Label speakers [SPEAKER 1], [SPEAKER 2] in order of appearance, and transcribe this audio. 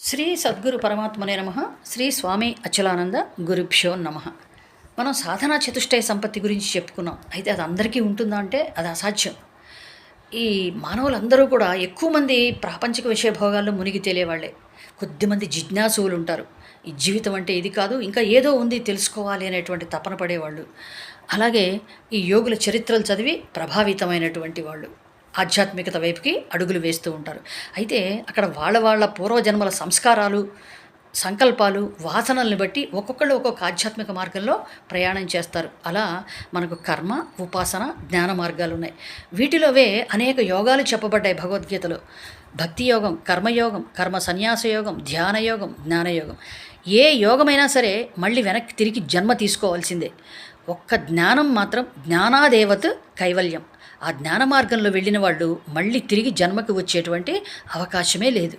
[SPEAKER 1] శ్రీ సద్గురు పరమాత్మనే నమః. శ్రీ స్వామి అచలానంద గురుభ్యో నమః. మనం సాధనా చతుష్టయ సంపత్తి గురించి చెప్పుకున్నాం. అయితే అది అందరికీ ఉంటుందా అంటే అది అసాధ్యం. ఈ మానవులందరూ కూడా ఎక్కువ మంది ప్రాపంచిక విషయ భోగాల్లో మునిగి తేలేవాళ్లే. కొద్దిమంది జిజ్ఞాసువులు ఉంటారు. ఈ జీవితం అంటే ఇది కాదు, ఇంకా ఏదో ఉంది తెలుసుకోవాలి అనేటువంటి తపన పడేవాళ్ళు. అలాగే ఈ యోగుల చరిత్రలు చదివి ప్రభావితమైనటువంటి వాళ్ళు ఆధ్యాత్మికత వైపుకి అడుగులు వేస్తూ ఉంటారు. అయితే అక్కడ వాళ్ళ పూర్వజన్మల సంస్కారాలు, సంకల్పాలు, వాసనల్ని బట్టి ఒక్కొక్కళ్ళు ఒక్కొక్క ఆధ్యాత్మిక మార్గంలో ప్రయాణం చేస్తారు. అలా మనకు కర్మ, ఉపాసన, జ్ఞాన మార్గాలు ఉన్నాయి. వీటిలోవే అనేక యోగాలు చెప్పబడ్డాయి భగవద్గీతలో. భక్తి యోగం, కర్మయోగం, కర్మ సన్యాస యోగం, ధ్యాన యోగం, జ్ఞానయోగం. ఏ యోగమైనా సరే మళ్ళీ వెనక్కి తిరిగి జన్మ తీసుకోవాల్సిందే. ఒక్క జ్ఞానం మాత్రం జ్ఞానాదేవత్ కైవల్యం. ఆ జ్ఞాన మార్గంలో వెళ్ళిన వాళ్ళు మళ్ళీ తిరిగి జన్మకు వచ్చేటువంటి అవకాశమే లేదు.